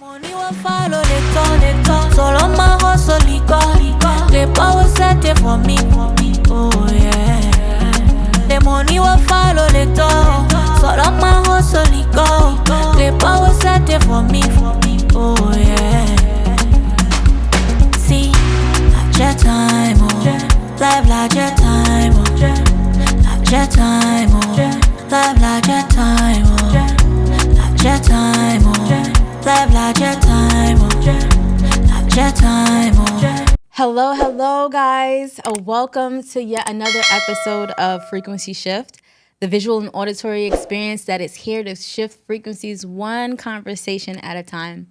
Money will follow the talk. Solo my hustle, the power set it for me. Oh yeah. The money will follow the talk. Solo my hustle, the power set it for me. Oh yeah. See, like your time, oh. Life like your time, oh. Like your time, oh. Life like your time, oh. Like your time, oh. Life like your time, oh. Like your time, oh. Hello, guys. Welcome to yet another episode of Frequency Shift, the visual and auditory experience that is here to shift frequencies one conversation at a time.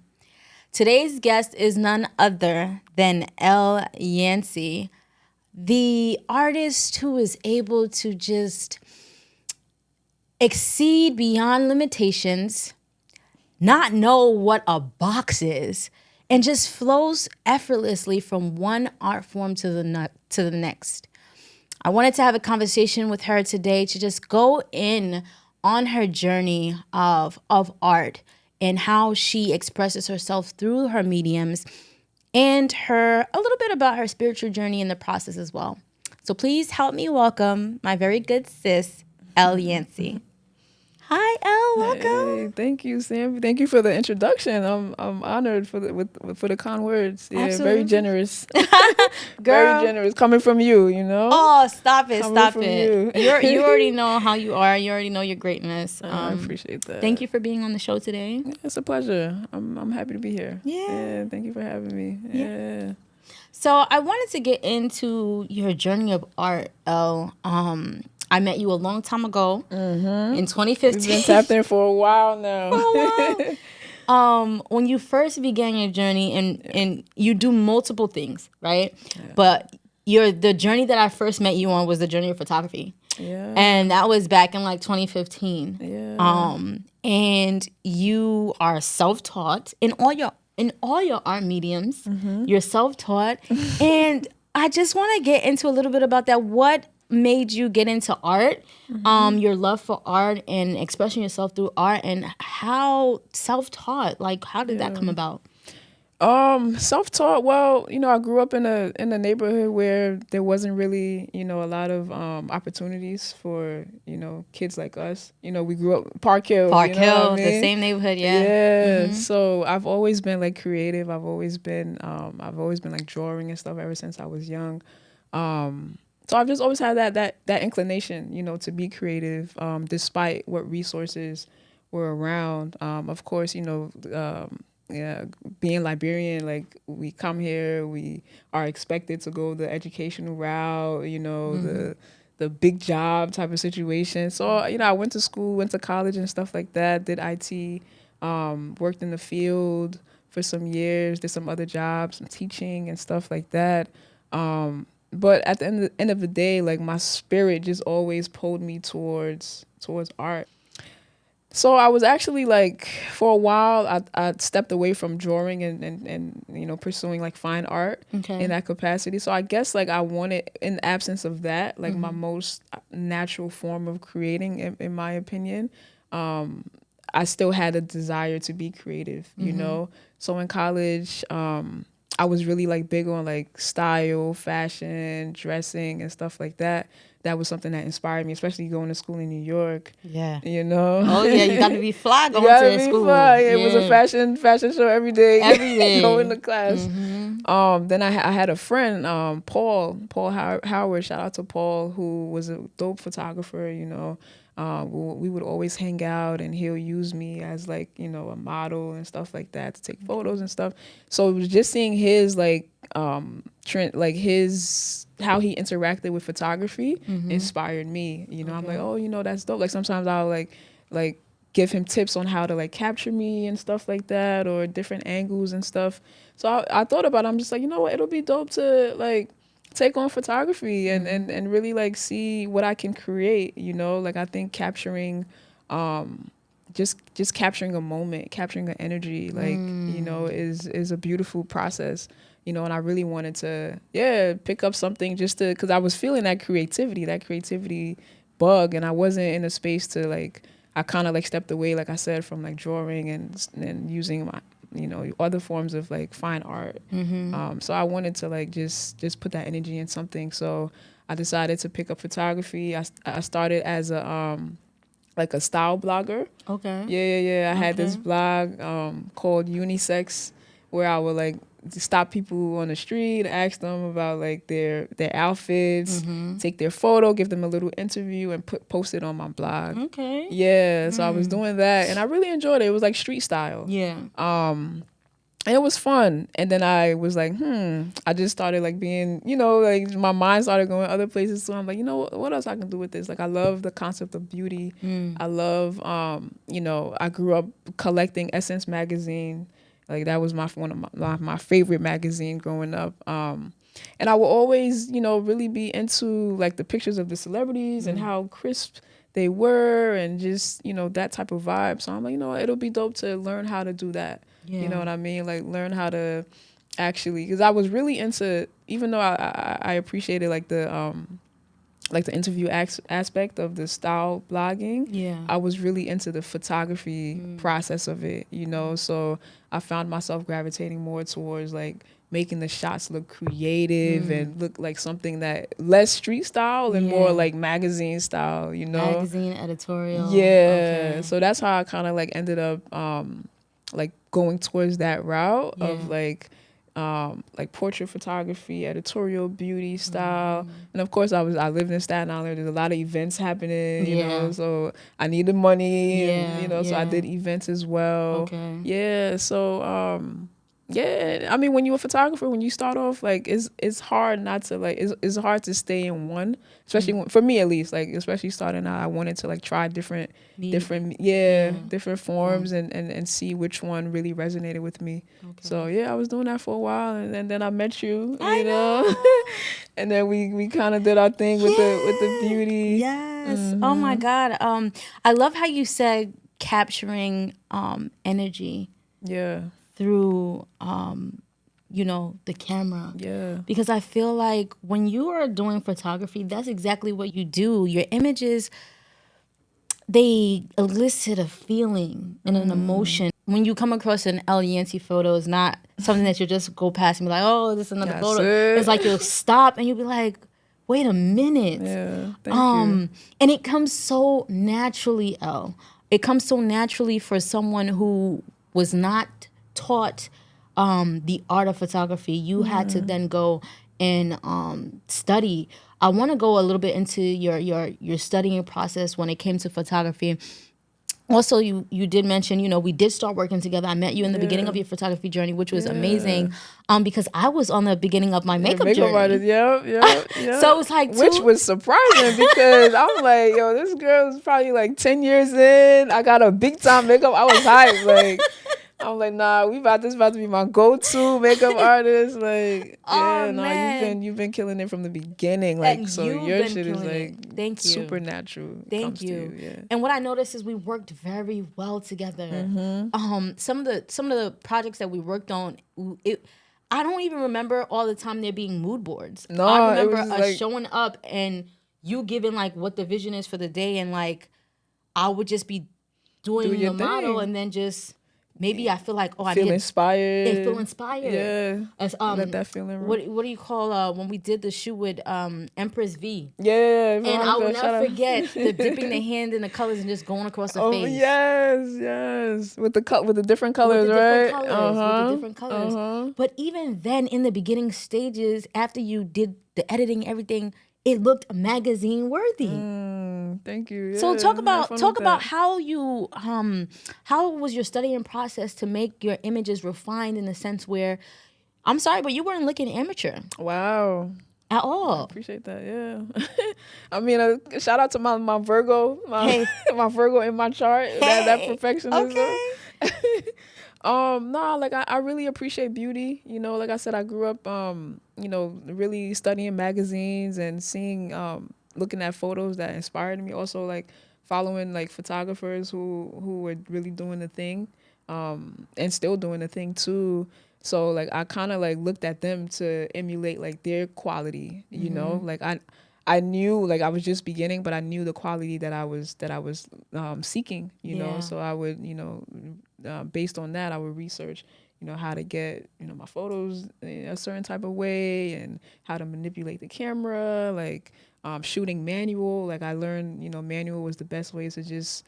Today's guest is none other than Elle Yancy, the artist who is able to just exceed beyond limitations, not know what a box is, and just flows effortlessly from one art form to the next. I wanted to have a conversation with her today to just go in on her journey of art and how she expresses herself through her mediums and a little bit about her spiritual journey in the process as well. So please help me welcome my very good sis, Elle Yancy. Hi, Elle. Welcome. Hey, thank you, Sam. Thank you for the introduction. I'm honored for the kind words. Yeah, Absolutely. very generous. Girl. Very generous coming from you. You know. Oh, stop it! Coming Stop from it! You already know how you are. You already know your greatness. I appreciate that. Thank you for being on the show today. Yeah, it's a pleasure. I'm happy to be here. Yeah. Thank you for having me. Yeah. So I wanted to get into your journey of art, Elle. I met you a long time ago in 2015. We've been tapped in for a while now. When you first began your journey, and you do multiple things, right? Yeah. But the journey that I first met you on was the journey of photography. Yeah. And that was back in like 2015. Yeah. And you are self-taught in all your art mediums. You're self-taught. And I just want to get into a little bit about that. What made you get into art, your love for art and expressing yourself through art, and how self-taught, like how did that come about? Self-taught, well, I grew up in a neighborhood where there wasn't really, a lot of opportunities for, kids like us. We grew up Park Hill. The same neighborhood, yeah. Yeah. So I've always been like creative. I've always been like drawing and stuff ever since I was young. So I've just always had that inclination, to be creative, despite what resources were around. Of course, being Liberian, like we come here, we are expected to go the educational route, the big job type of situation. So, I went to school, went to college and stuff like that, did IT, worked in the field for some years, did some other jobs, some teaching and stuff like that. But at the end of the day, like my spirit just always pulled me towards art. So I was actually like, for a while, I stepped away from drawing and pursuing like fine art in that capacity. So I guess like I wanted, in the absence of that, like my most natural form of creating, in my opinion, I still had a desire to be creative, So in college, I was really like big on like style, fashion, dressing and stuff like that. That was something that inspired me, especially going to school in New York. Yeah. Oh yeah, you got to be fly going to school. Fly. Yeah. It was a fashion show every day. Going to class. Then I had a friend, Paul Howard. Shout out to Paul, who was a dope photographer. We would always hang out, and he'll use me as like, a model and stuff like that to take photos and stuff. So it was just seeing his like trend, like his how he interacted with photography inspired me. I'm like, that's dope. Like sometimes I'll like give him tips on how to like capture me and stuff like that, or different angles and stuff. So I thought about it. I'm just like, it'll be dope to like take on photography and really like see what I can create, like I think capturing just capturing a moment, capturing an energy, like is a beautiful process, and I really wanted to pick up something just to, because I was feeling that creativity bug, and I wasn't in a space to like, I kind of like stepped away, like I said, from like drawing and using other forms of like fine art. So I wanted to like just put that energy in something. So I decided to pick up photography. I started as a like a style blogger. Okay. Yeah. I had this Okay. blog called Unisex, where I would like stop people on the street, ask them about like their outfits, take their photo, give them a little interview, and post it on my blog. Okay. Yeah, so I was doing that, and I really enjoyed it. It was like street style. Yeah. And it was fun. And then I was like, I just started like being, like my mind started going other places. So I'm like, what else I can do with this? Like, I love the concept of beauty. I love, I grew up collecting Essence magazine. Like that was one of my favorite magazine growing up. And I will always, really be into like the pictures of the celebrities and how crisp they were and just, that type of vibe. So I'm like, it'll be dope to learn how to do that. Yeah. You know what I mean? Like learn how to actually, because I was really into, even though I appreciated like the interview aspect of the style blogging. Yeah. I was really into the photography process of it, so I found myself gravitating more towards like making the shots look creative and look like something that less street style and more like magazine style, Magazine editorial. Yeah. Okay. So that's how I kind of like ended up like going towards that route of like portrait photography, editorial beauty style. And of course I lived in Staten Island. There's a lot of events happening, so I needed money and, so I did events as well. Okay. Yeah. So, I mean, when you're a photographer, when you start off, like, it's hard not to, like, it's hard to stay in one, especially for me at least, like, especially starting out, I wanted to, like, try different forms and see which one really resonated with me. Okay. So, I was doing that for a while, and then I met you, you know? And then we kind of did our thing with the beauty. Yes. Oh, my God. I love how you said capturing energy. Yeah. Through the camera. Yeah. Because I feel like when you are doing photography, that's exactly what you do. Your images, they elicit a feeling and an emotion. When you come across an Elle Yancy photo, it's not something that you just go past and be like, oh, this is another photo. It's like you'll stop and you'll be like, wait a minute. Yeah. Thank you. And it comes so naturally, Elle. It comes so naturally for someone who was not taught the art of photography. You had to then go and study. I want to go a little bit into your studying process when it came to photography. Also, you did mention, we did start working together. I met you in the beginning of your photography journey, which was amazing. Because I was on the beginning of my makeup journey. Artist, yeah. So it was like which was surprising because I'm like, yo, this girl is probably like 10 years in. I got a big time makeup. I was hyped, like. I'm like, nah, this about to be my go-to makeup artist. Like, you've been killing it from the beginning. Like, and so your shit is like supernatural. Thank you. Yeah. And what I noticed is we worked very well together. Some of the projects that we worked on, I don't even remember all the time there being mood boards. No, I remember us like, showing up and you giving like what the vision is for the day, and like I would just be doing the model and then just. Maybe I feel like I feel inspired. Feel inspired. Yeah. As, let that feeling. What do you call when we did the shoot with Empress V? Yeah. And I will never forget the dipping the hand in the colors and just going across the face. Yes. With the different colors, with the right? With the different colors. But even then, in the beginning stages, after you did the editing, everything, it looked magazine worthy. Thank you. Yeah, so talk about how you how was your studying process to make your images refined in the sense where, I'm sorry, but you weren't looking amateur. Wow. At all. I appreciate that. Yeah. I mean, shout out to my Virgo, my Virgo in my chart. That perfectionism. Okay. Like I really appreciate beauty. Like I said, I grew up, really studying magazines and seeing, looking at photos that inspired me. Also, like following like photographers who were really doing the thing, and still doing the thing too. So like I kind of like looked at them to emulate like their quality. Like I knew like I was just beginning, but I knew the quality that I was seeking. So I would based on that, I would research, how to get, my photos in a certain type of way and how to manipulate the camera, like shooting manual. Like I learned, manual was the best way to just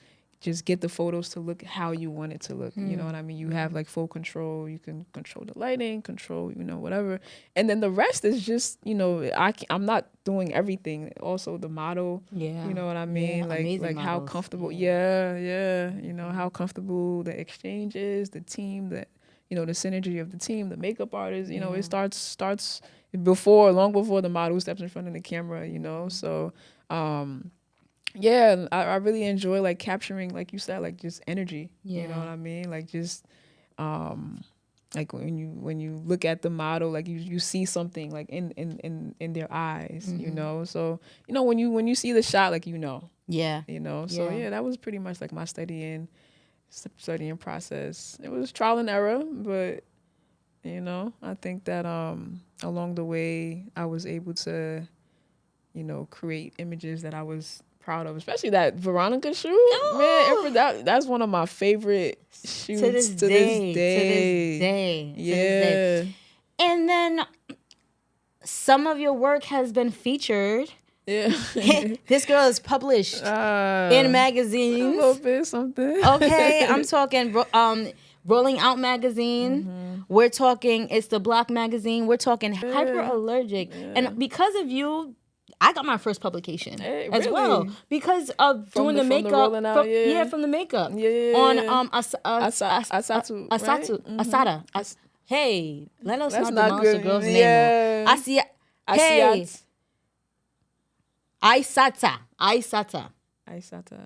get the photos to look how you want it to look. You know what I mean? You have like full control. You can control the lighting, control, whatever. And then the rest is just, I'm not doing everything. Also the model, you know what I mean? Like how models. comfortable. Yeah. How comfortable the exchange is, the team, the synergy of the team, the makeup artist, it starts long before the model steps in front of the camera, So, yeah, I really enjoy like capturing, like you said, like just energy. You know what I mean? Like just like when you look at the model, like you see something like in their eyes, So, when you see the shot, like Yeah. So yeah, that was pretty much like my studying process. It was trial and error, but I think that along the way I was able to create images that I was proud of, especially that Veronica shoot. Man, that's one of my favorite shoots to this day. Yeah. And then some of your work has been featured. Yeah. This girl is published in magazines. A little bit something. Okay, I'm talking Rolling Out magazine. We're talking It's the Block magazine. We're talking Hyper Allergic. And because of you, I got my first publication as well because of doing the makeup. From the makeup. On Asada. Hey, let us not pronounce the girl's name. Aisata.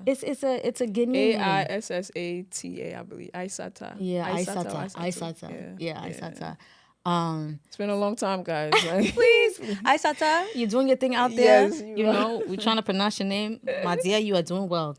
It's a Guinean. Aissata, I believe. Aisata. Yeah, Aisata. Yeah, Aisata. It's been a long time, guys. Please, Aisata, you're doing your thing out there. Yes, We're trying to pronounce your name. My dear, you are doing well.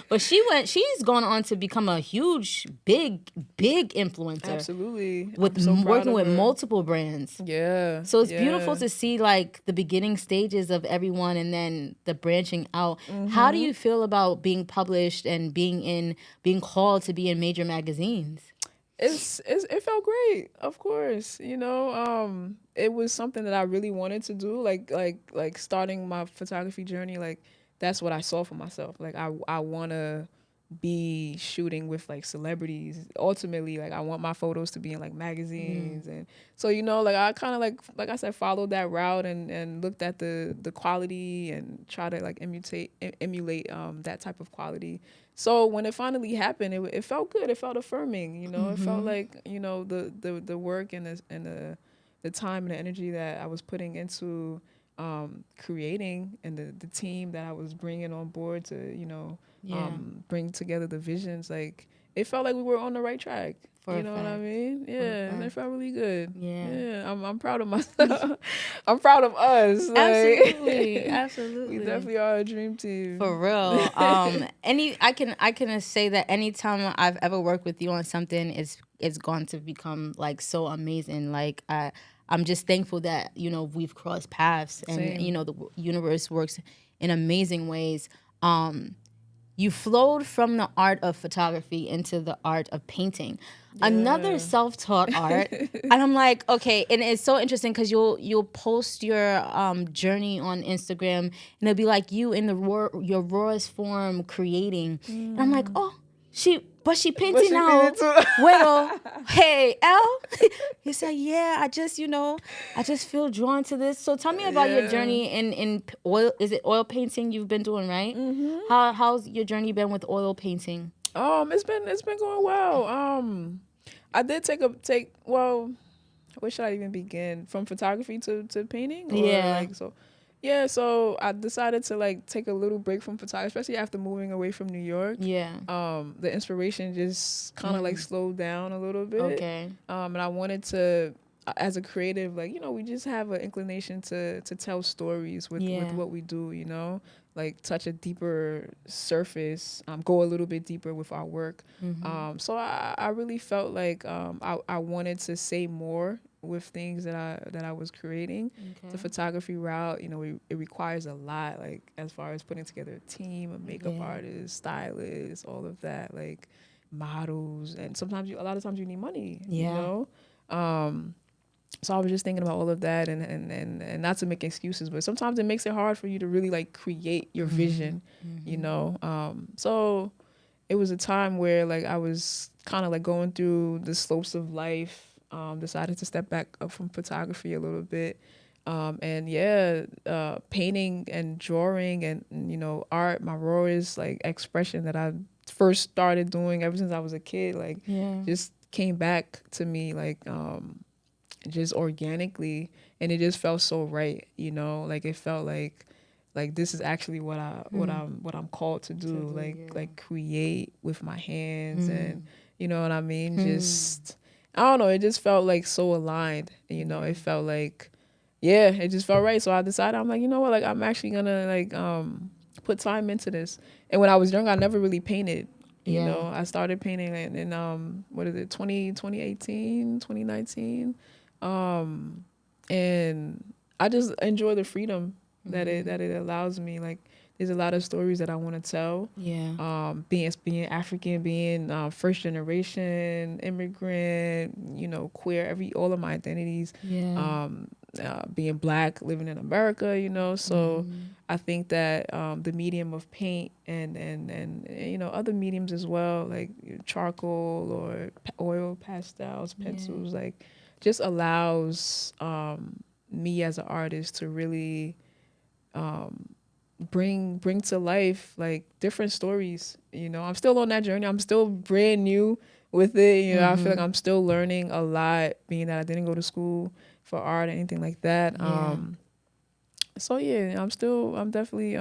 But she's gone on to become a huge, big influencer. Absolutely. Working with multiple brands. Yeah. So it's beautiful to see like the beginning stages of everyone and then the branching out. How do you feel about being published and being called to be in major magazines? It felt great, of course. It was something that I really wanted to do, like starting my photography journey. Like that's what I saw for myself. Like I want to be shooting with like celebrities. Ultimately, like I want my photos to be in like magazines, and so like I kind of like I said, followed that route and looked at the quality and try to like emulate that type of quality. So when it finally happened, it felt good. It felt affirming. It felt like the work and the time and the energy that I was putting into creating and the team that I was bringing on board to bring together the visions. Like it felt like we were on the right track. What I mean? Yeah, and it felt really good. Yeah. I'm proud of myself. I'm proud of us. Absolutely. We definitely are a dream team. For real. I can say that anytime I've ever worked with you on something, it's gone to become like so amazing. Like I'm just thankful that we've crossed paths and Same. The universe works in amazing ways. You flowed from the art of photography into the art of painting. Yeah. Another self-taught art. And I'm like, okay, and it's so interesting because you'll post your journey on Instagram and it'll be like you in your rawest form creating. And I'm like, oh, she painting now. Well, hey, Elle. He said, yeah, I just feel drawn to this. So tell me about your journey in oil. Is it oil painting you've been doing, right? How's your journey been with oil painting? It's been going well. I did where should I even begin? From photography to painting? So I decided to like take a little break from photography, especially after moving away from New York. Yeah. The inspiration just kind of like slowed down a little bit. Okay. And I wanted to, as a creative, like, we just have an inclination to tell stories with what we do, like touch a deeper surface, go a little bit deeper with our work. So I really felt like I wanted to say more with things that I was creating. Okay. The photography route, it requires a lot, like as far as putting together a team, a makeup artist, stylist, all of that. Like models, and sometimes a lot of times you need money, Yeah. So I was just thinking about all of that, and not to make excuses, but sometimes it makes it hard for you to really like create your vision, So it was a time where like I was kind of like going through the slopes of life. Decided to step back up from photography a little bit. Painting and drawing and art, my rawest like expression that I first started doing ever since I was a kid, like just came back to me like just organically, and it just felt so right, like it felt like this is actually what I'm called to do, like create with my hands, and you know what I mean, just I don't know, it just felt like so aligned, it felt like it just felt right. So I decided, I'm like, you know what, like I'm actually gonna like put time into this. And when I was young, I never really painted. I started painting in what is it, 2018, 2019. And I just enjoy the freedom that it allows me. Like there's a lot of stories that I want to tell. Being African, being first generation immigrant, queer, all of my identities. Being Black, living in America, so I think that the medium of paint and other mediums as well, like charcoal or oil, pastels, pencils, like just allows me as an artist to really bring to life like different stories. I'm still on that journey. I'm still brand new with it. I feel like I'm still learning a lot, being that I didn't go to school for art or anything like that. So I'm definitely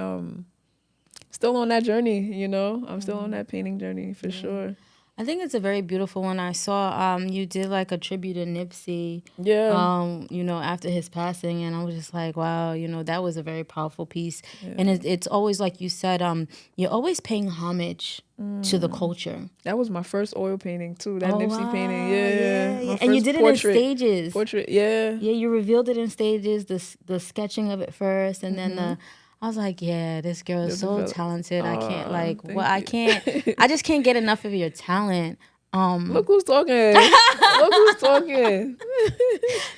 still on that journey. I'm still on that painting journey for sure. I think it's a very beautiful one. I saw you did like a tribute to Nipsey, after his passing, and I was just like, wow, that was a very powerful piece. And it's always like you said, you're always paying homage to the culture. That was my first oil painting too. That Nipsey painting, yeah. And you did it in stages. Portrait, you revealed it in stages. The sketching of it first, and then I was like, yeah, this girl is so talented. I can't I just can't get enough of your talent. Look who's talking. Look who's talking.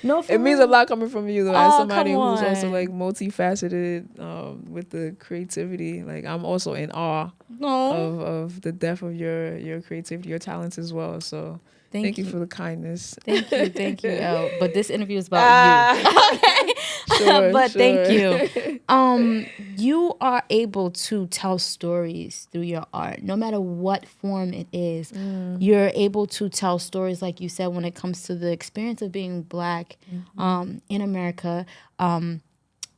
No, it means a lot coming from you though, as somebody who's also like multifaceted with the creativity. Like I'm also in awe of the depth of your creativity, your talents as well. So thank you for the kindness. Thank you, Elle. But this interview is about you. Okay. But thank you. You are able to tell stories through your art, no matter what form it is. You're able to tell stories, like you said, when it comes to the experience of being Black in America.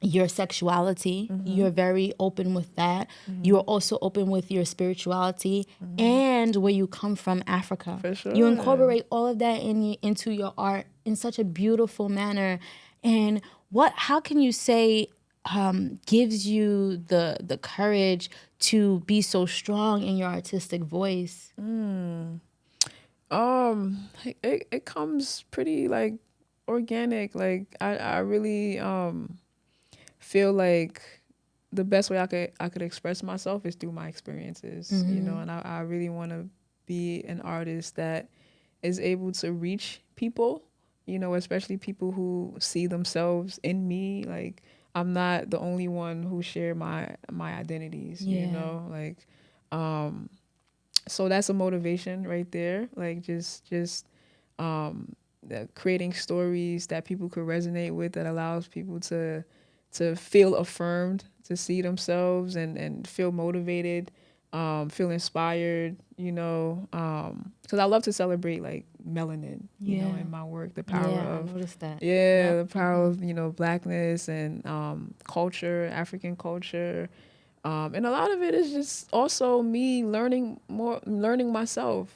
Your sexuality, you're very open with that. You're also open with your spirituality and where you come from, Africa. For sure. You incorporate all of that into your art in such a beautiful manner. And how can you say gives you the courage to be so strong in your artistic voice? It comes pretty like organic. Like I really feel like the best way I could express myself is through my experiences, and I really want to be an artist that is able to reach people, especially people who see themselves in me. Like I'm not the only one who share my identities, like so that's a motivation right there. Like just creating stories that people could resonate with, that allows people to feel affirmed, to see themselves and feel motivated, feel inspired, because I love to celebrate like melanin, in my work, the power of, I noticed that. the power of, Blackness and culture, African culture. And a lot of it is just also me learning myself,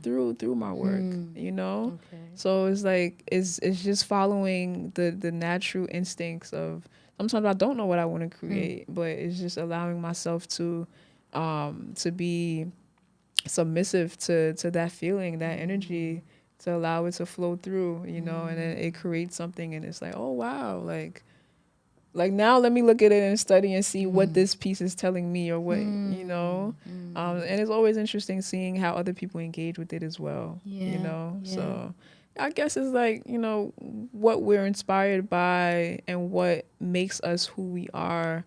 through my work, Okay. So it's like, it's just following the natural instincts of, sometimes I don't know what I want to create, but it's just allowing myself to be submissive to that feeling, that energy, to allow it to flow through, and then it creates something, and it's like, oh wow, like Like now let me look at it and study and see what this piece is telling me, or what, you know. And it's always interesting seeing how other people engage with it as well. You know. So I guess it's like, you know, what we're inspired by and what makes us who we are.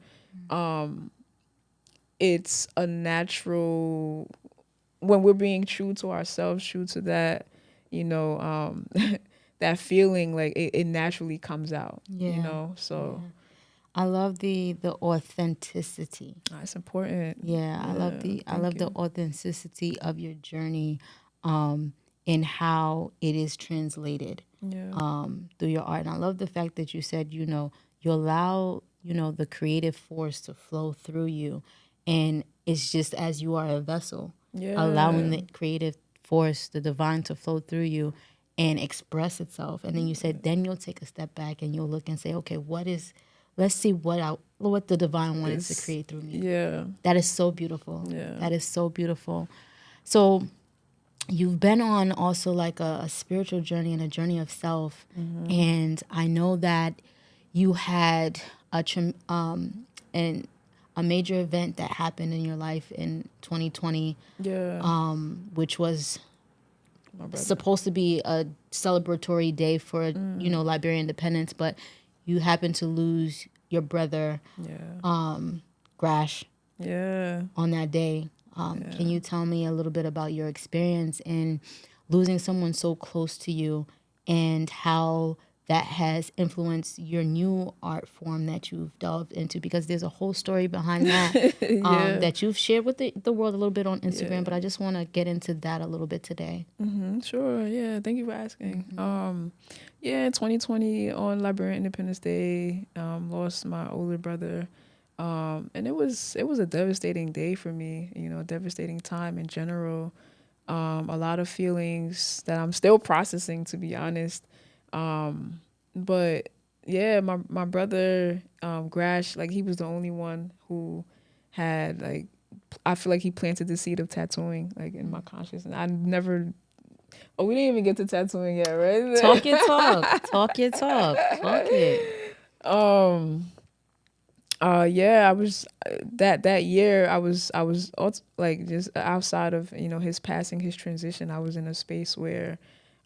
It's a natural, when we're being true to ourselves, true to that, you know, that feeling, like it naturally comes out. You know. So I love the authenticity. it's important. I love the authenticity of your journey, and how it is translated through your art. And I love the fact that you said, you know, you allow, you know, the creative force to flow through you, and it's just as you are a vessel, allowing the creative force, the divine, to flow through you and express itself. And then you said, then you'll take a step back and you'll look and say, okay, let's see what the divine wanted to create through me. That is so beautiful. That is so beautiful. So you've been on also like a spiritual journey and a journey of self. And I know that you had a major event that happened in your life in 2020, which was supposed to be a celebratory day for you know, Liberian independence, but you happened to lose your brother, Grash, on that day. Can you tell me a little bit about your experience in losing someone so close to you, and how that has influenced your new art form that you've delved into? Because there's a whole story behind that that you've shared with the world a little bit on Instagram, but I just want to get into that a little bit today. Sure. Yeah. Thank you for asking. 2020 on Liberian Independence Day, lost my older brother. And it was a devastating day for me, you know, a devastating time in general. A lot of feelings that I'm still processing, to be honest. But yeah, my brother, Grash, like he was the only one who had, like, I feel like he planted the seed of tattooing, like, in my consciousness. I never, we didn't even get to tattooing yet, right? Talk your talk. Talk your talk. Talk it. I was that year I was like, just outside of, you know, his passing, his transition, I was in a space where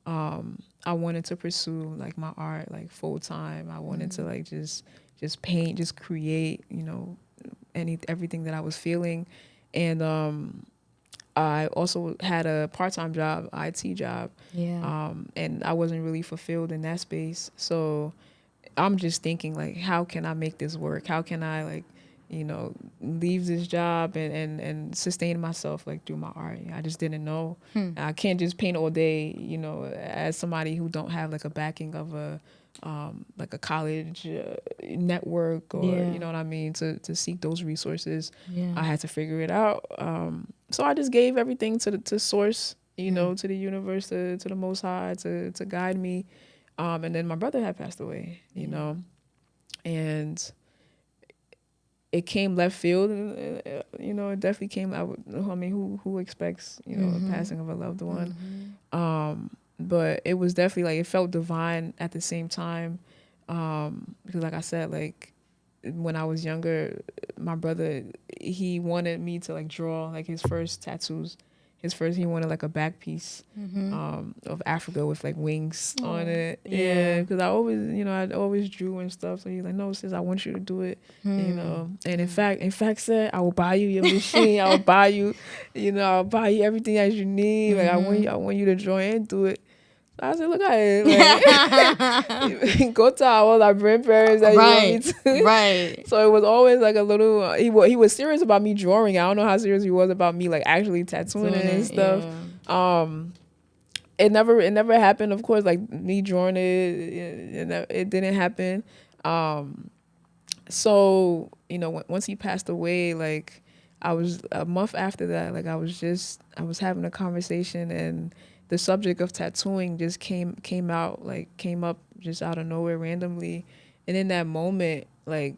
I wanted to pursue like my art like full time. I wanted to like just paint, just create, you know, everything that I was feeling. And I also had a part-time job, IT job. And I wasn't really fulfilled in that space. So I'm just thinking, like, how can I make this work? How can I, like, you know, leave this job and sustain myself, like, through my art? I just didn't know. I can't just paint all day, you know, as somebody who don't have, like, a backing of a like a college network, or you know what I mean, to seek those resources. I had to figure it out. So I just gave everything to source, you know, to the universe, to the Most High, to guide me. And then my brother had passed away, you know, and it came left field. You know, it definitely came out. I mean, who expects, you know, a passing of a loved one? But it was definitely, like, it felt divine at the same time. Because like I said, like, when I was younger, my brother, he wanted me to, like, draw, like, his first tattoos. He wanted, like, a back piece of Africa with, like, wings on it. Yeah, because I always drew and stuff. So he's like, no, sis, I want you to do it. You know. And in fact, said, I will buy you your machine. I will buy you, you know, I'll buy you everything that you need. Like, I want you to draw and do it. So I said, look at it. Like, go tell all our grandparents that you want me to. Right. So it was always like a little, he was serious about me drawing. I don't know how serious he was about me, like, actually tattooing it and stuff. It never happened, of course, like, me drawing it didn't happen. So, you know, once he passed away, like, I was, a month after that, like, I was having a conversation, and the subject of tattooing just came up just out of nowhere randomly. And in that moment, like,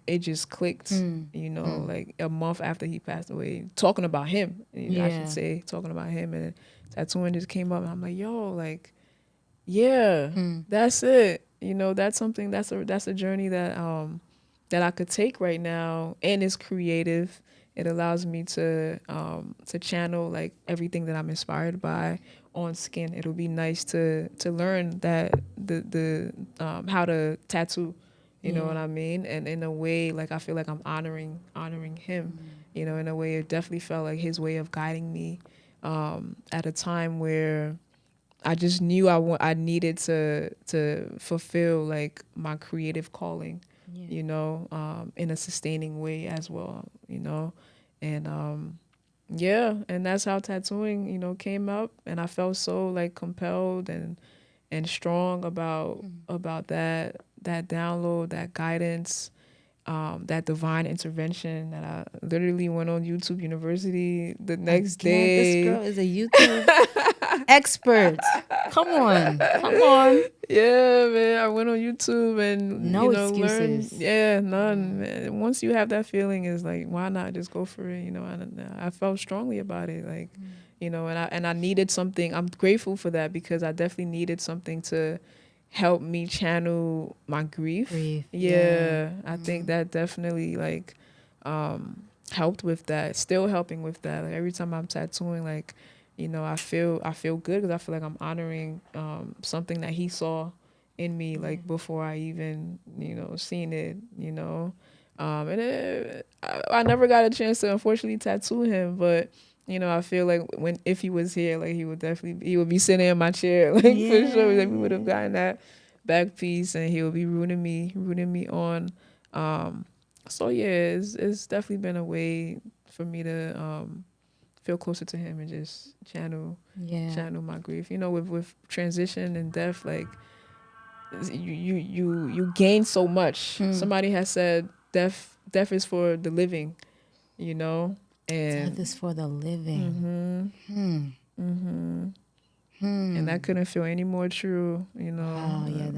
it just clicked, you know, like, a month after he passed away, talking about him, I should say, talking about him, and tattooing just came up, and I'm like, yo, like, that's it. you know, that's something, that's a journey that that I could take right now, and it's creative. It allows me to channel like everything that I'm inspired by on skin. It'll be nice to learn that the how to tattoo, you know what I mean? And in a way, like I feel like I'm honoring him, you know, in a way it definitely felt like his way of guiding me at a time where I just knew I needed to fulfill like my creative calling, you know, in a sustaining way as well, you know, and yeah, and that's how tattooing, you know, came up, and I felt so like compelled and strong about that download, that guidance, that divine intervention, that I literally went on YouTube University the next day. This girl is a YouTube expert. Come on. Yeah, man. I went on YouTube and No excuses. learned. Yeah, none. Man. Once you have that feeling, it's like, why not just go for it? You know, I felt strongly about it, like, you know, and I needed something. I'm grateful for that, because I definitely needed something to help me channel my grief. Yeah. I think that definitely like helped with that. Still helping with that. Like every time I'm tattooing, like, you know, I feel good, because I feel like I'm honoring something that he saw in me, like before I even, you know, seen it, you know. And I never got a chance to unfortunately tattoo him, but you know, I feel like if he was here, like he would be sitting in my chair, like for sure. Like we would have gotten that back piece, and he would be rooting me on. So yeah, it's definitely been a way for me to feel closer to him and just channel my grief. You know, with transition and death, like you gain so much. Somebody has said death is for the living, you know. And death is for the living. And that couldn't feel any more true, you know. Oh yeah,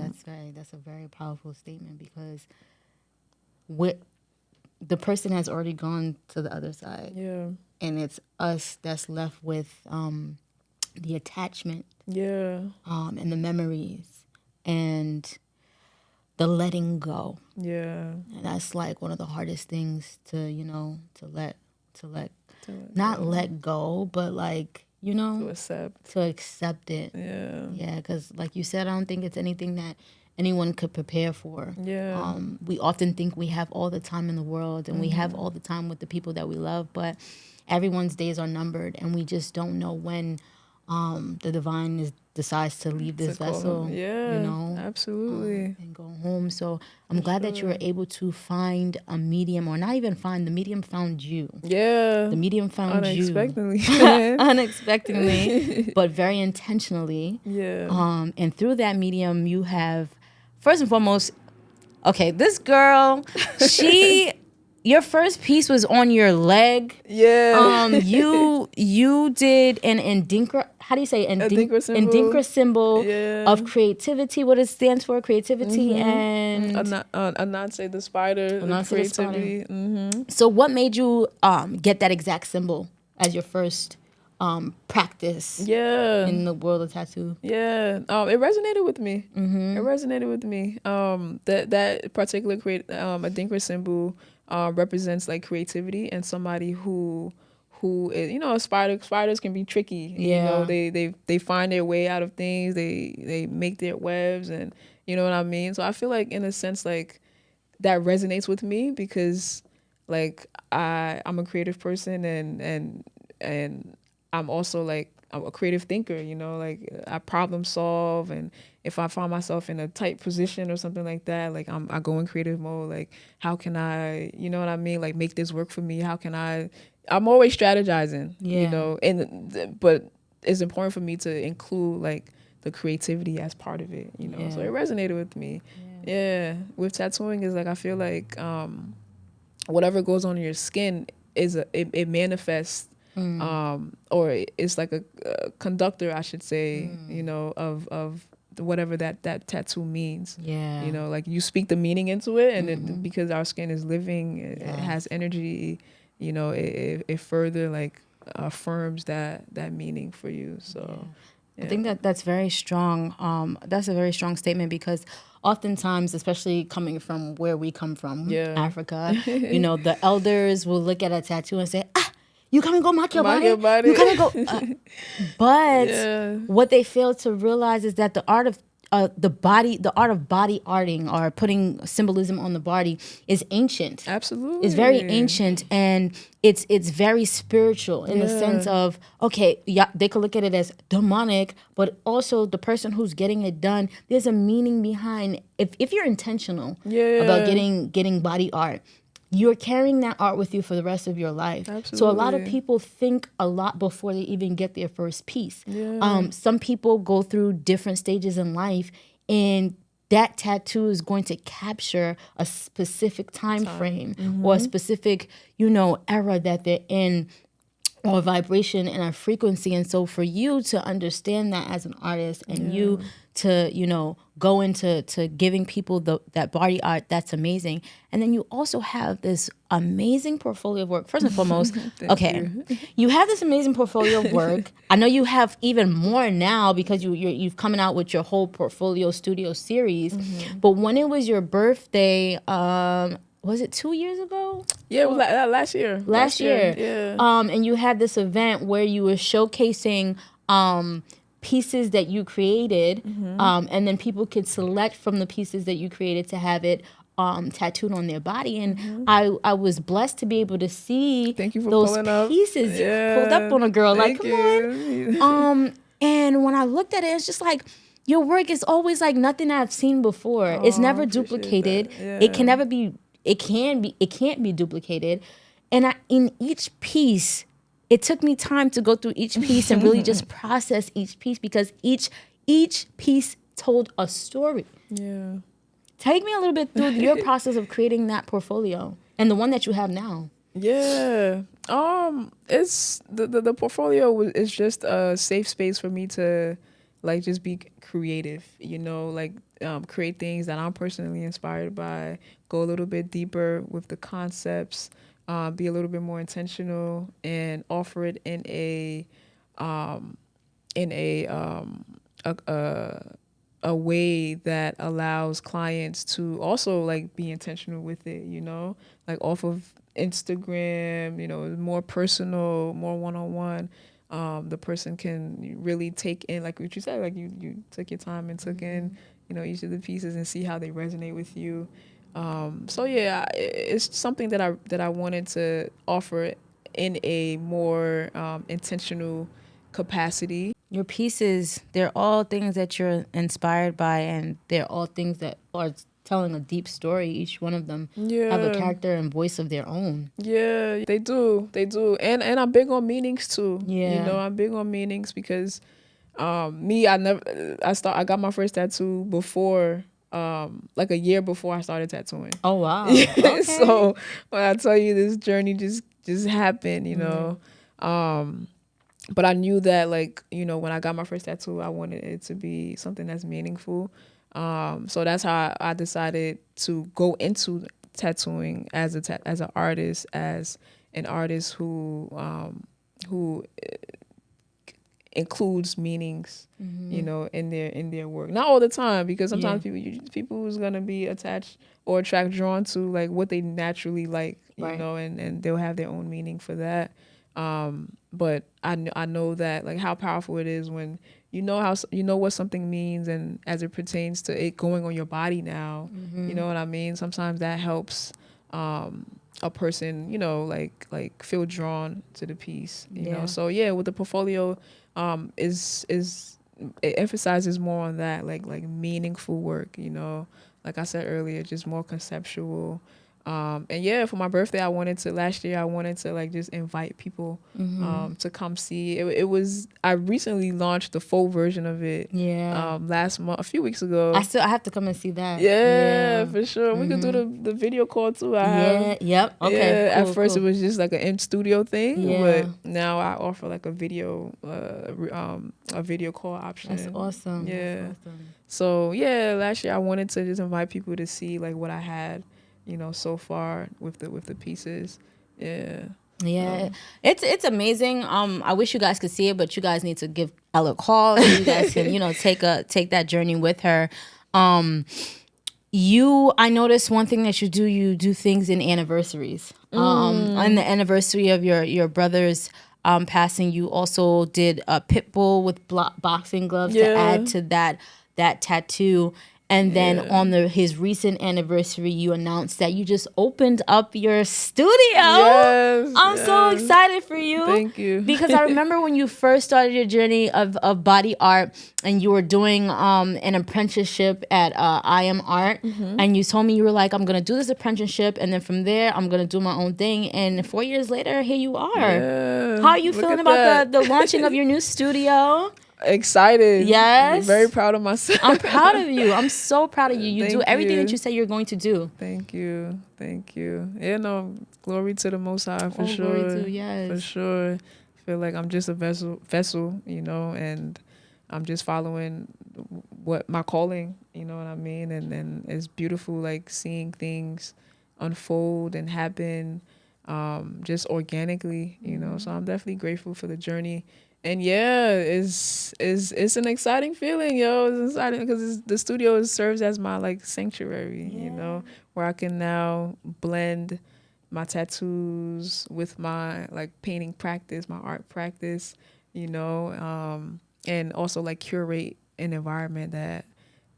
that's a very powerful statement, because the person has already gone to the other side. Yeah. And it's us that's left with the attachment. Yeah. And the memories and the letting go. Yeah. And that's like one of the hardest things to, you know, to let go, but like, you know, to accept it. Yeah. Yeah, because like you said, I don't think it's anything that anyone could prepare for. Yeah. We often think we have all the time in the world, and we have all the time with the people that we love, but everyone's days are numbered, and we just don't know when the divine decides to leave this vessel. Yeah, you know, absolutely, and go home. So I'm glad that you were able to find a medium, or not even find, the medium found you. Yeah, the medium found unexpectedly. you unexpectedly, but very intentionally. Yeah. And through that medium, you have, first and foremost, okay, this girl, your first piece was on your leg. Yeah. You did an Adinkra, how do you say Adinkra symbol of creativity. What it stands for, creativity and Ananse the spider. Creativity. So what made you get that exact symbol as your first practice in the world of tattoo? Yeah. It resonated with me. It resonated with me. That particular Adinkra symbol represents like creativity, and somebody who is, you know, spiders can be tricky. You know, they find their way out of things. They make their webs, and you know what I mean? So I feel like in a sense like that resonates with me, because like I'm a creative person, and I'm also like I'm a creative thinker, you know, like I problem solve, and if I find myself in a tight position or something like that, like I go in creative mode, like how can I, you know what I mean, like make this work for me? How can I'm always strategizing, you know, but it's important for me to include like the creativity as part of it, you know. So it resonated with me. Yeah. With tattooing is like I feel like whatever goes on your skin it manifests. Or it's like a conductor, I should say, you know, of whatever that tattoo means. Yeah. You know, like you speak the meaning into it, and because our skin is living, it has energy, you know, it further like affirms that meaning for you. So I think that's very strong. That's a very strong statement, because oftentimes, especially coming from where we come from, Yeah. Africa, you know, the elders will look at a tattoo and say, you come and go mark your Mark body? your body. You come and go. But Yeah. what they fail to realize is that the art of body arting or putting symbolism on the body is ancient. Absolutely. It's very ancient, and it's very spiritual in the sense of, okay, yeah, they could look at it as demonic, but also the person who's getting it done, there's a meaning behind. If you're intentional about getting body art, you're carrying that art with you for the rest of your life. Absolutely. So a lot of people think a lot before they even get their first piece. Yeah. Some people go through different stages in life, and that tattoo is going to capture a specific time frame or a specific, era that they're in, or vibration and a frequency. And so for you to understand that as an artist, and you to, go into giving people that body art, that's amazing. And then you also have this amazing portfolio of work. First and foremost, you have this amazing portfolio of work. I know you have even more now because you've coming out with your whole portfolio studio series. But when it was your birthday, was it 2 years ago? Yeah, it was last year. Last year. Yeah. And you had this event where you were showcasing pieces that you created, and then people could select from the pieces that you created to have it tattooed on their body. And I was blessed to be able to see Thank you for those pulling up. pieces Yeah. pulled up on a girl. Thank Like, come on. And when I looked at it, it's just like, your work is always like nothing I've seen before. It's never duplicated. It can never be. It can't be duplicated. And in each piece, it took me time to go through each piece and really just process each piece, because each piece told a story. Yeah. Take me a little bit through your process of creating that portfolio and the one that you have now. Yeah. It's the portfolio is just a safe space for me to like just be creative, create things that I'm personally inspired by, go a little bit deeper with the concepts, be a little bit more intentional, and offer it in a way that allows clients to also like be intentional with it, like off of Instagram, more personal, more one-on-one. The person can really take in, like what you said, like you took your time and took in, each of the pieces and see how they resonate with you. So yeah, it's something that I wanted to offer in a more intentional capacity. Your pieces, they're all things that you're inspired by, and they're all things that are telling a deep story. Each one of them have a character and voice of their own. Yeah, they do. And I'm big on meanings too. Yeah. I'm big on meanings because I got my first tattoo before like a year before I started tattooing. Oh wow. Okay. So when I tell you, this journey just happened, but I knew that when I got my first tattoo, I wanted it to be something that's meaningful. So that's how I decided to go into tattooing as an artist, as an artist who includes meanings, in their work. Not all the time, because sometimes people who's gonna be attached or drawn to like what they naturally like, and they'll have their own meaning for that. But I know that like how powerful it is when what something means, and as it pertains to it going on your body now, you know what I mean? Sometimes that helps a person, like feel drawn to the piece, you know? So yeah, with the portfolio, is it emphasizes more on that, like meaningful work, like I said earlier, just more conceptual. And yeah, for my birthday, last year I wanted to like just invite people to come see. I recently launched the full version of it. Last month, a few weeks ago. I have to come and see that. Yeah, for sure. We could do the video call too. Okay. Yeah, Cool, at first cool. it was just like an in studio thing, Yeah. but now I offer like a video call option. That's awesome. Yeah. That's awesome. So yeah, last year I wanted to just invite people to see like what I had, so far with the pieces. Yeah. It's amazing. I wish you guys could see it, but you guys need to give Elle a call so you guys can take that journey with her. I noticed one thing that you do things in anniversaries. On the anniversary of your brother's passing, you also did a pit bull with boxing gloves to add to that tattoo. And then on his recent anniversary, you announced that you just opened up your studio. Yes, I'm so excited for you. Thank you. Because I remember when you first started your journey of body art, and you were doing an apprenticeship at I Am Art, and you told me, you were like, I'm gonna do this apprenticeship, and then from there I'm gonna do my own thing. And 4 years later, here you are. Yeah, how are you feeling about the launching of your new studio? Excited. Yes. Very proud of myself. I'm proud of you. I'm so proud of you. You do Thank everything you. that you say you're going to do. Thank you. Yeah, no, glory to the Most High for sure. Glory to, yes. For sure. I feel like I'm just a vessel, and I'm just following what my calling, you know what I mean? And it's beautiful, like seeing things unfold and happen just organically, So I'm definitely grateful for the journey. And yeah, it's an exciting feeling, yo. It's exciting because the studio serves as my like sanctuary, where I can now blend my tattoos with my like painting practice, my art practice, and also like curate an environment that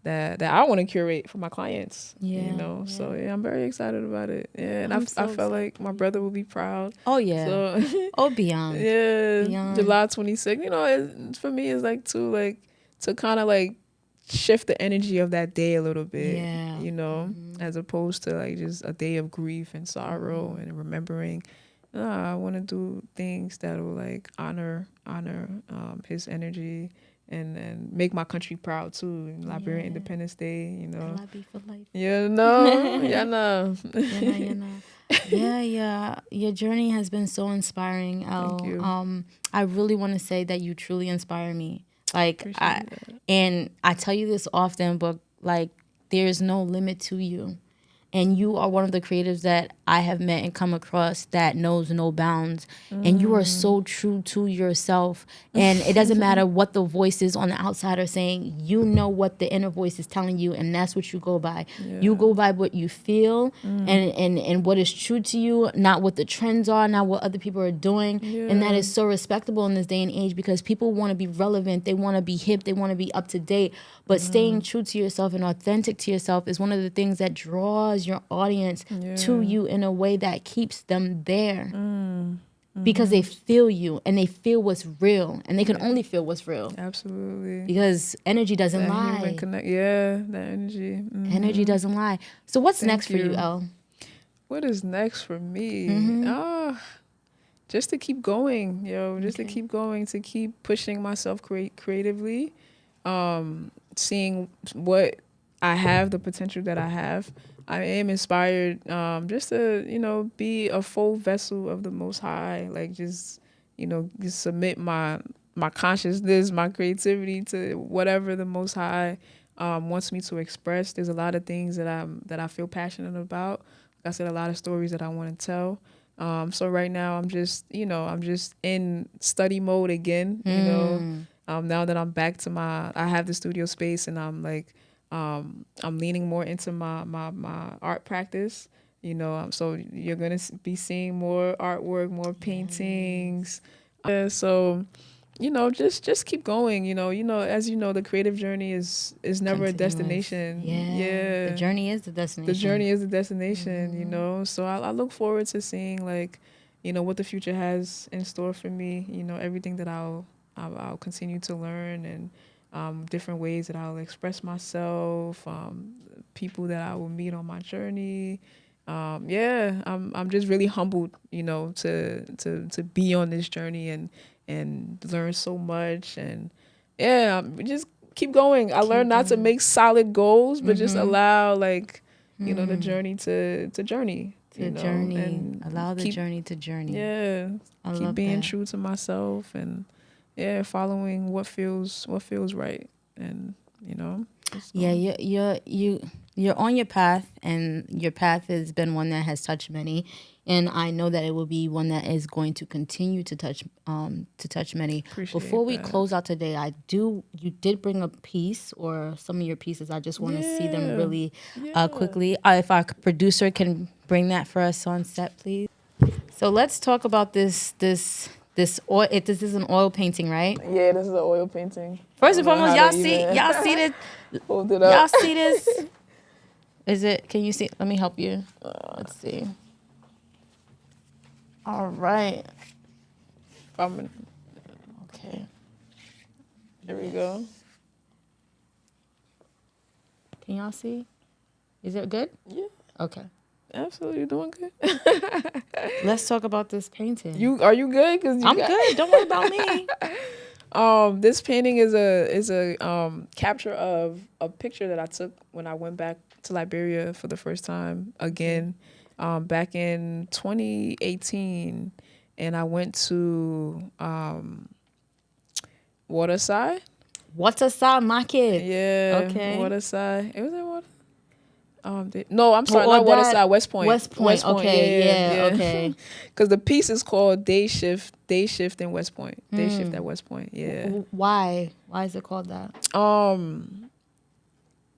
I want to curate for my clients. So I'm very excited about it. Yeah, and I felt like my brother will be proud. Oh yeah. So beyond. yeah, Beyond. July 26th. For me, it's like to kind of like shift the energy of that day a little bit. Yeah. As opposed to like just a day of grief and sorrow and remembering. I want to do things that will like honor his energy. And make my country proud too. Liberian Independence Day, For life. Yeah, no. Yeah. Your journey has been so inspiring, Elle. Thank you. I really want to say that you truly inspire me. Like, Appreciate that. and I tell you this often, but like, there's no limit to you. And you are one of the creatives that I have met and come across that knows no bounds. And you are so true to yourself. And it doesn't matter what the voices on the outside are saying. You know what the inner voice is telling you, and that's what you go by. Yeah. You go by what you feel and what is true to you, not what the trends are, not what other people are doing. Yeah. And that is so respectable in this day and age, because people want to be relevant. They want to be hip. They want to be up to date. But staying true to yourself and authentic to yourself is one of the things that draws your audience to you in a way that keeps them there. Because they feel you and they feel what's real, and they can only feel what's real. Absolutely. Because energy doesn't That lie. human connect. Yeah, that energy. Energy doesn't lie. So what's Thank next for you, Elle? What is next for me? Just to keep going, to keep going, to keep pushing myself creatively, seeing what I have, the potential that I have. I am inspired just to, be a full vessel of the Most High, like just submit my consciousness, my creativity to whatever the Most High wants me to express. There's a lot of things that I feel passionate about. Like I said, a lot of stories that I want to tell. So right now I'm just in study mode again, now that I'm back to I have the studio space, and I'm like, I'm leaning more into my art practice, so you're going to be seeing more artwork, more paintings. So, just keep going, as you know, the creative journey is never a destination. Yeah. The journey is the destination. The journey is the destination, so I look forward to seeing like, what the future has in store for me, everything that I'll continue to learn, and different ways that I'll express myself, people that I will meet on my journey. I'm just really humbled, to be on this journey and learn so much, and just keep going. I learned not to make solid goals, but just allow like, the journey to journey. And allow the journey to journey. Yeah, I keep love being that. true to myself, and following what feels right, and Yeah, you You're on your path, and your path has been one that has touched many, and I know that it will be one that is going to continue to touch many. Appreciate Before we that. close out today, you did bring a piece or some of your pieces. I just want to see them really quickly. If our producer can bring that for us on set, please. So let's talk about this oil. This is an oil painting, right? Yeah, this is an oil painting. First and foremost, y'all see this. Hold it up. Y'all see this? Is it? Can you see? Let me help you. Let's see. All right. Okay. There we go. Can y'all see? Is it good? Yeah. Okay. Absolutely doing good. Let's talk about this painting. Are you good? I'm good. Don't worry about me. This painting is a capture of a picture that I took when I went back to Liberia for the first time again, back in 2018, and I went to Waterside. Waterside Market. Yeah. Okay. Waterside. It was in Water. No, I'm sorry, not Waterside. West Point. West Point. Okay. Yeah. Okay. Because the piece is called Day Shift in West Point. Day Shift at West Point. Yeah. Why? Why is it called that?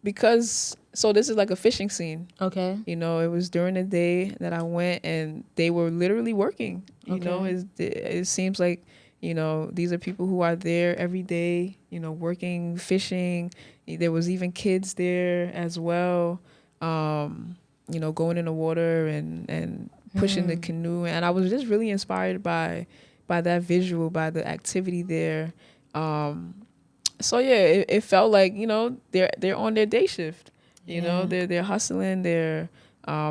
Because this is like a fishing scene. Okay. You know, it was during the day that I went, and they were literally working. You know, it seems like, you know, these are people who are there every day, you know, working, fishing. There was even kids there as well, you know, going in the water and pushing the canoe. And I was just really inspired by that visual, by the activity there. So yeah, it felt like, you know, they're on their day shift. You know, they're hustling, they're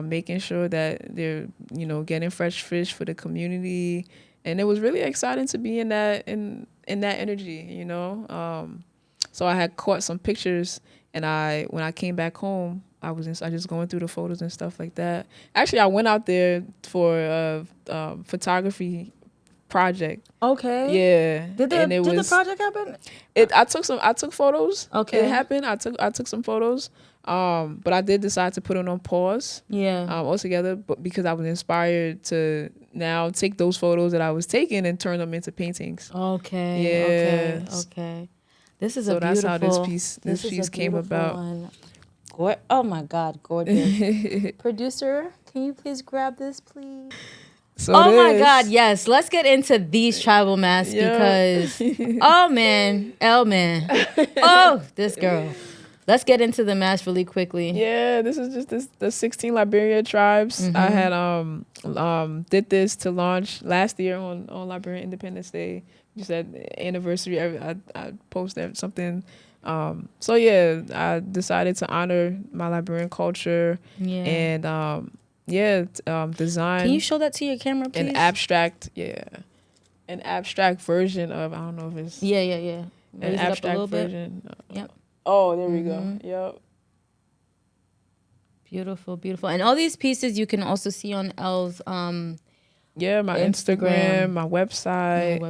making sure that they're, you know, getting fresh fish for the community. And it was really exciting to be in that energy, you know. So I had caught some pictures, and when I came back home, I just going through the photos and stuff like that. Actually, I went out there for a photography project. Okay. Yeah. Did the project happen? I took photos. Okay. It happened. I took some photos. But I did decide to put it on pause. Yeah. Altogether, but because I was inspired to now take those photos that I was taking and turn them into paintings. Okay. Yeah. Okay. This is a beautiful. So that's how this piece came about. Oh my God, gorgeous. Producer, can you please grab this, please? So my God, yes. Let's get into these tribal masks because, oh man, this girl. Let's get into the mask really quickly. Yeah, this is just the 16 Liberia tribes. Mm-hmm. I had did this to launch last year on Liberian Independence Day. Just at anniversary, I posted something. So yeah, I decided to honor my Liberian culture and design. Can you show that to your camera, please? An abstract version of, I don't know if it's an abstract version. Yep. Oh, there we go. Yep. Beautiful, beautiful. And all these pieces you can also see on Elle's my Instagram, my website,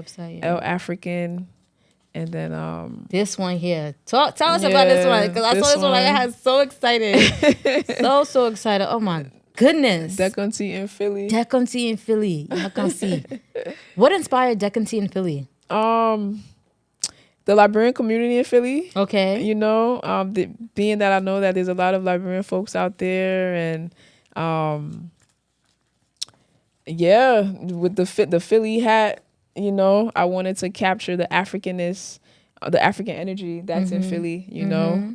Elle African. And then this one here. Tell us about this one, because I saw this one. I got so excited. so excited. Oh my goodness. Decanty in Philly. You can see. What inspired Decanty in Philly? The Liberian community in Philly. Okay. You know, being that I know that there's a lot of Liberian folks out there, and with the Philly hat, you know, I wanted to capture the Africanness, the African energy that's in Philly, you know.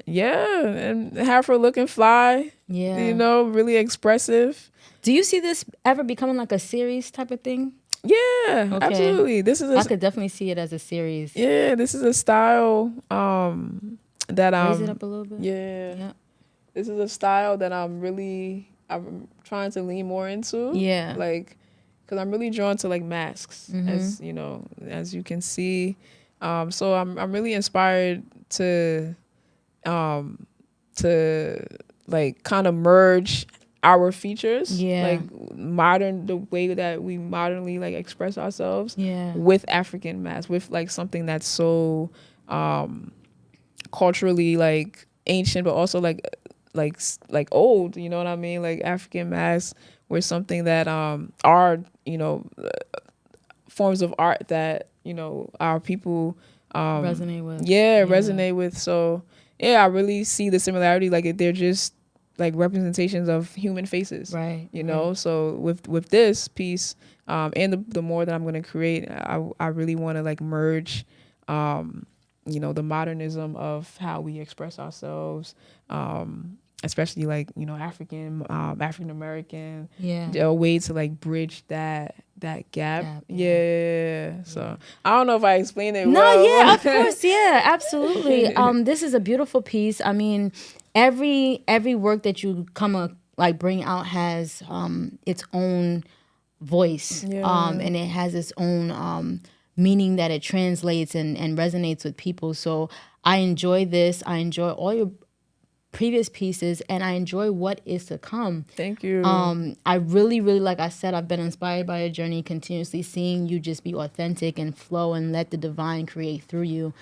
And have her looking fly. Yeah. You know, really expressive. Do you see this ever becoming like a series type of thing? Yeah, absolutely. I could definitely see it as a series. Yeah, this is a style that raise it up a little bit. Yeah. This is a style that I'm trying to lean more into. Yeah. Like, because I'm really drawn to like masks, as you know, as you can see. So I'm really inspired to like kind of merge our features, like the way that we modernly like express ourselves, with African masks, with like something that's so culturally like ancient, but also like old. You know what I mean? Like African masks were something that are, you know, forms of art that, you know, our people Resonate with. resonate with. So yeah, I really see the similarity. Like they're just like representations of human faces, Right, you know. So with this piece and the more that I'm going to create, I really want to like merge you know, the modernism of how we express ourselves, especially like, you know, African American, a way to like bridge that gap. So I don't know if I explained it well. Of course, absolutely. This is a beautiful piece. I mean, every work that you bring out has its own voice, and it has its own meaning that it translates and resonates with people. So I enjoy this. I enjoy all your previous pieces, and I enjoy what is to come. Thank you. I really, really, like I said, I've been inspired by your journey, continuously seeing you just be authentic and flow and let the divine create through you.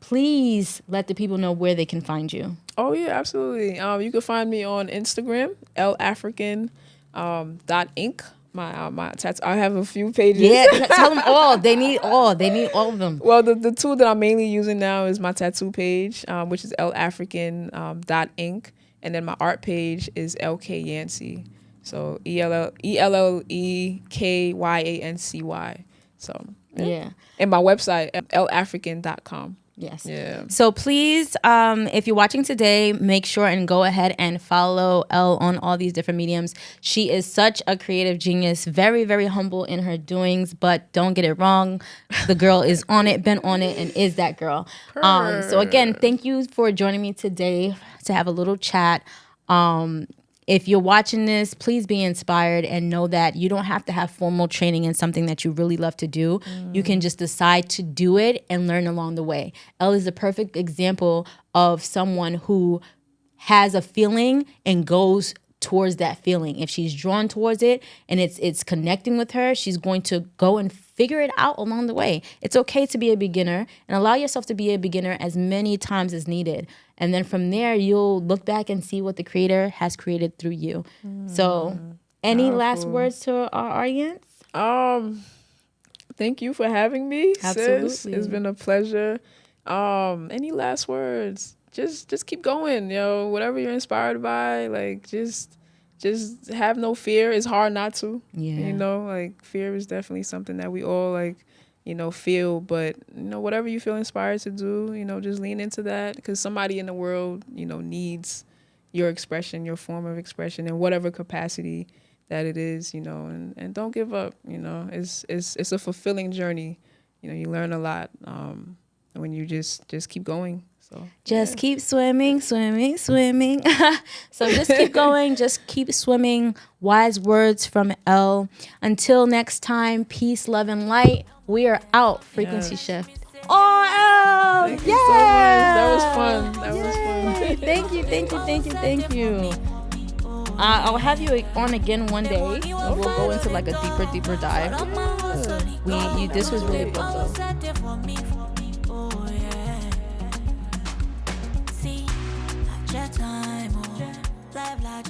Please let the people know where they can find you. Oh yeah, absolutely. You can find me on Instagram, llafrican .inc. My tattoo. I have a few pages. Yeah, tell them all. They need all. They need all of them. Well, the tool that I'm mainly using now is my tattoo page, which is llafrican .inc, and then my art page is Elle Yancy. So ELLEKYANCY. So yeah. And my website llafrican.com. Yes. Yeah. So please, if you're watching today, make sure and go ahead and follow Elle on all these different mediums. She is such a creative genius, very, very humble in her doings, but don't get it wrong. The girl is on it, been on it, and is that girl. So again, thank you for joining me today to have a little chat. If you're watching this, please be inspired and know that you don't have to have formal training in something that you really love to do. You can just decide to do it and learn along the way. Elle is a perfect example of someone who has a feeling and goes towards that feeling. If she's drawn towards it and it's connecting with her, she's going to go and figure it out along the way. It's okay to be a beginner, and allow yourself to be a beginner as many times as needed. And then from there, you'll look back and see what the creator has created through you. So any last words to our audience? Thank you for having me. Absolutely. Sis. It's been a pleasure. Any last words? Just keep going, whatever you're inspired by, like just have no fear. It's hard not to. Yeah. Like fear is definitely something that we all feel, but whatever you feel inspired to do, just lean into that, because somebody in the world, needs your expression, your form of expression, in whatever capacity that it is, and don't give up. It's a fulfilling journey. You learn a lot when you just keep going. So just keep swimming. So just keep going, just keep swimming. Wise words from Elle. Until next time, peace, love, and light. We are out. Frequency shift. Oh, Elle! Thank you so much. That was fun. Thank you. I'll have you on again one day. We'll go into like a deeper dive. This was really good though. Time, life like